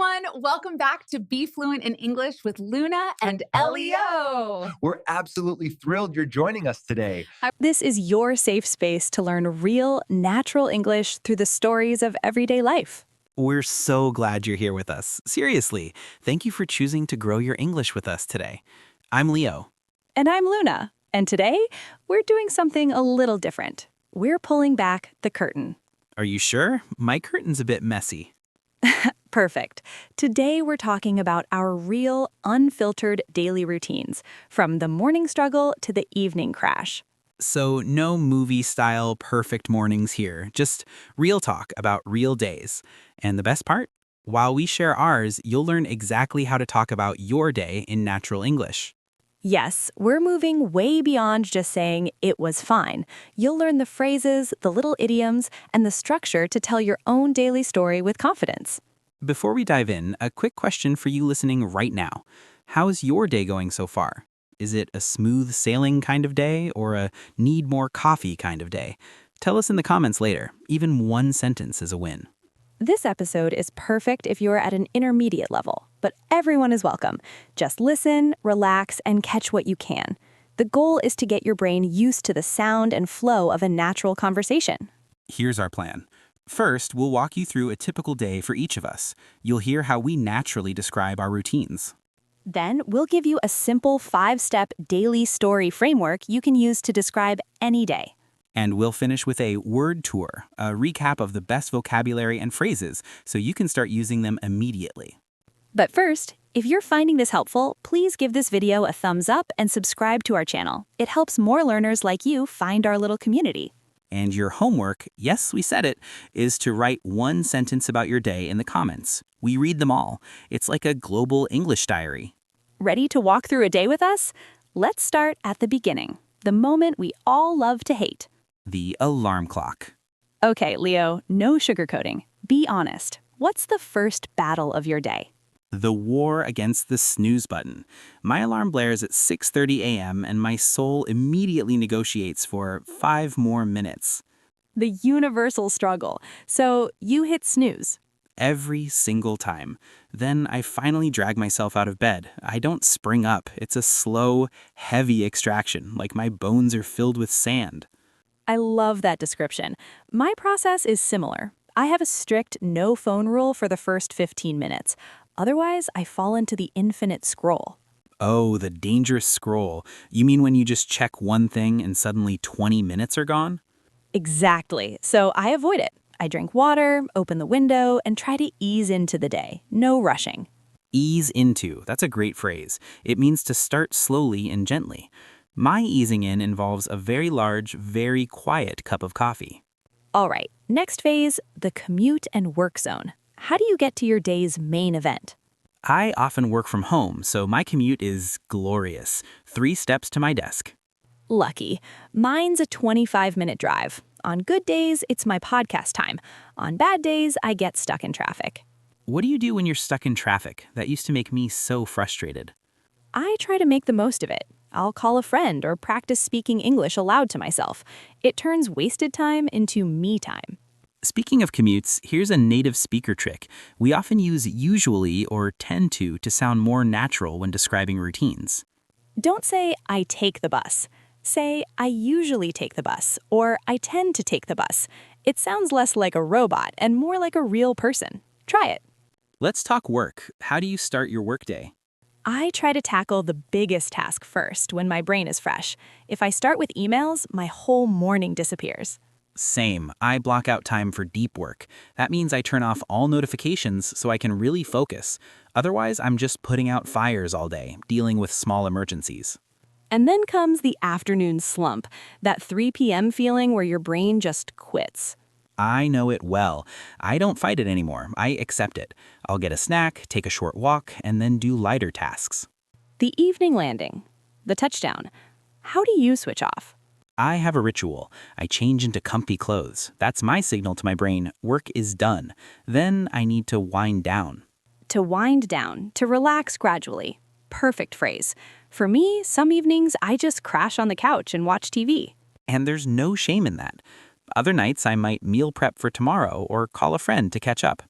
everyone. Welcome back to Be Fluent in English with Luna and Elio. We're absolutely thrilled you're joining us today. This is your safe space to learn real, natural English through the stories of everyday life. We're so glad you're here with us. Seriously, thank you for choosing to grow your English with us today. I'm Leo. And I'm Luna. And today, we're doing something a little different. We're pulling back the curtain. Are you sure? My curtain's a bit messy. Perfect. Today, we're talking about our real, unfiltered daily routines, from the morning struggle to the evening crash. So no movie-style perfect mornings here, just real talk about real days. And the best part? While we share ours, you'll learn exactly how to talk about your day in natural English. Yes, we're moving way beyond just saying it was fine. You'll learn the phrases, the little idioms, and the structure to tell your own daily story with confidence. Before we dive in, a quick question for you listening right now. How's your day going so far? Is it a smooth sailing kind of day or a need more coffee kind of day? Tell us in the comments later. Even one sentence is a win. This episode is perfect if you're at an intermediate level, but everyone is welcome. Just listen, relax, and catch what you can. The goal is to get your brain used to the sound and flow of a natural conversation. Here's our plan. First, we'll walk you through a typical day for each of us. You'll hear how we naturally describe our routines. Then, we'll give you a simple 5-step daily story framework you can use to describe any day. And we'll finish with a word tour, a recap of the best vocabulary and phrases, so you can start using them immediately. But first, if you're finding this helpful, please give this video a thumbs up and subscribe to our channel. It helps more learners like you find our little community. And your homework, yes, we said it, is to write one sentence about your day in the comments. We read them all. It's like a global English diary. Ready to walk through a day with us? Let's start at the beginning, the moment we all love to hate. The alarm clock. Okay, Leo, no sugarcoating. Be honest. What's the first battle of your day? The war against the snooze button. My alarm blares at 6:30 a.m. and my soul immediately negotiates for 5 more minutes. The universal struggle. So you hit snooze. Every single time. Then I finally drag myself out of bed. I don't spring up. It's a slow, heavy extraction, like my bones are filled with sand. I love that description. My process is similar. I have a strict no phone rule for the first 15 minutes. Otherwise, I fall into the infinite scroll. Oh, the dangerous scroll. You mean when you just check one thing and suddenly 20 minutes are gone? Exactly. So I avoid it. I drink water, open the window, and try to ease into the day. No rushing. Ease into. That's a great phrase. It means to start slowly and gently. My easing in involves a very large, very quiet cup of coffee. All right, next phase, the commute and work zone. How do you get to your day's main event? I often work from home, so my commute is glorious. 3 steps to my desk. Lucky. Mine's a 25-minute drive. On good days, it's my podcast time. On bad days, I get stuck in traffic. What do you do when you're stuck in traffic? That used to make me so frustrated. I try to make the most of it. I'll call a friend or practice speaking English aloud to myself. It turns wasted time into me time. Speaking of commutes, here's a native speaker trick. We often use usually or tend to sound more natural when describing routines. Don't say, I take the bus. Say, I usually take the bus, or I tend to take the bus. It sounds less like a robot and more like a real person. Try it. Let's talk work. How do you start your workday? I try to tackle the biggest task first when my brain is fresh. If I start with emails, my whole morning disappears. Same. I block out time for deep work. That means I turn off all notifications so I can really focus. Otherwise, I'm just putting out fires all day, dealing with small emergencies. And then comes the afternoon slump, that 3 p.m. feeling where your brain just quits. I know it well. I don't fight it anymore. I accept it. I'll get a snack, take a short walk, and then do lighter tasks. The evening landing. The touchdown. How do you switch off? I have a ritual. I change into comfy clothes. That's my signal to my brain, work is done. Then I need to wind down. To wind down, to relax gradually. Perfect phrase. For me, some evenings I just crash on the couch and watch TV. And there's no shame in that. Other nights I might meal prep for tomorrow or call a friend to catch up.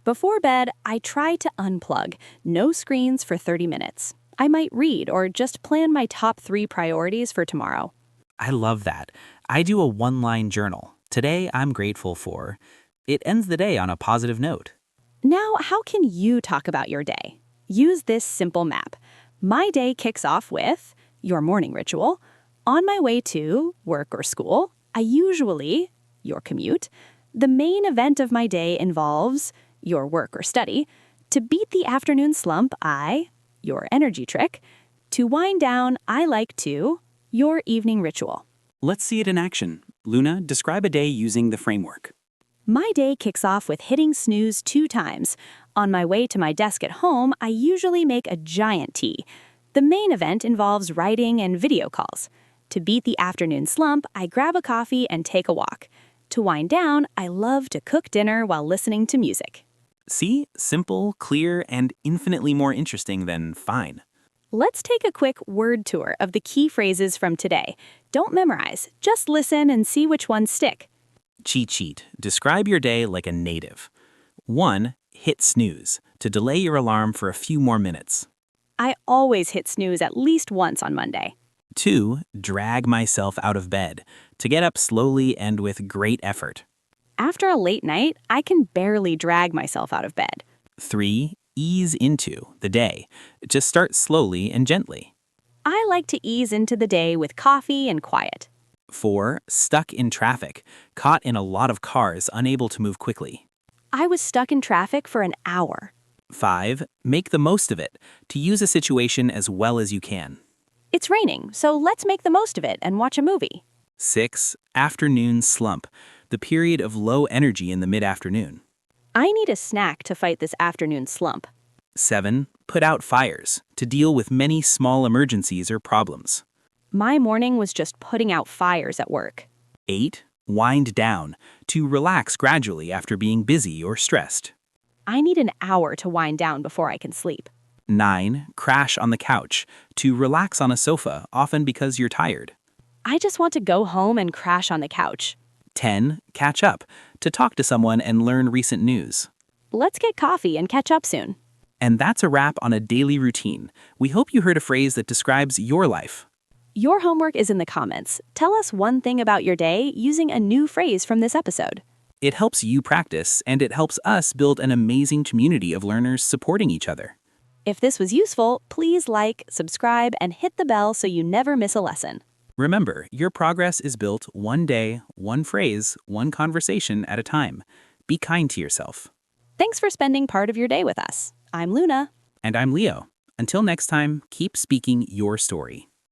Before bed, I try to unplug. No screens for 30 minutes. I might read or just plan my top 3 priorities for tomorrow. I love that. I do a one-line journal. Today, I'm grateful for. It ends the day on a positive note. Now, how can you talk about your day? Use this simple map. My day kicks off with your morning ritual. On my way to work or school, I usually, your commute. The main event of my day involves your work or study. To beat the afternoon slump, your energy trick. To wind down, I like to, your evening ritual. Let's see it in action. Luna, describe a day using the framework. My day kicks off with hitting snooze 2 times. On my way to my desk at home, I usually make a giant tea. The main event involves writing and video calls. To beat the afternoon slump, I grab a coffee and take a walk. To wind down, I love to cook dinner while listening to music. See? Simple, clear, and infinitely more interesting than fine. Let's take a quick word tour of the key phrases from today. Don't memorize, just listen and see which ones stick. Cheat sheet. Describe your day like a native. 1. Hit snooze, to delay your alarm for a few more minutes. I always hit snooze at least once on Monday. 2. Drag myself out of bed, to get up slowly and with great effort. After a late night, I can barely drag myself out of bed. 3. Ease into the day. Just start slowly and gently. I like to ease into the day with coffee and quiet. 4. Stuck in traffic, caught in a lot of cars, unable to move quickly. I was stuck in traffic for an hour. 5. Make the most of it, to use a situation as well as you can. It's raining, so let's make the most of it and watch a movie. 6. Afternoon slump, the period of low energy in the mid-afternoon. I need a snack to fight this afternoon slump. 7. Put out fires, to deal with many small emergencies or problems. My morning was just putting out fires at work. 8. Wind down, to relax gradually after being busy or stressed. I need an hour to wind down before I can sleep. 9. Crash on the couch, to relax on a sofa, often because you're tired. I just want to go home and crash on the couch. 10. Catch up, to talk to someone and learn recent news. Let's get coffee and catch up soon. And that's a wrap on a daily routine. We hope you heard a phrase that describes your life. Your homework is in the comments. Tell us one thing about your day using a new phrase from this episode. It helps you practice, and it helps us build an amazing community of learners supporting each other. If this was useful, please like, subscribe, and hit the bell so you never miss a lesson. Remember, your progress is built one day, one phrase, one conversation at a time. Be kind to yourself. Thanks for spending part of your day with us. I'm Luna. And I'm Leo. Until next time, keep speaking your story.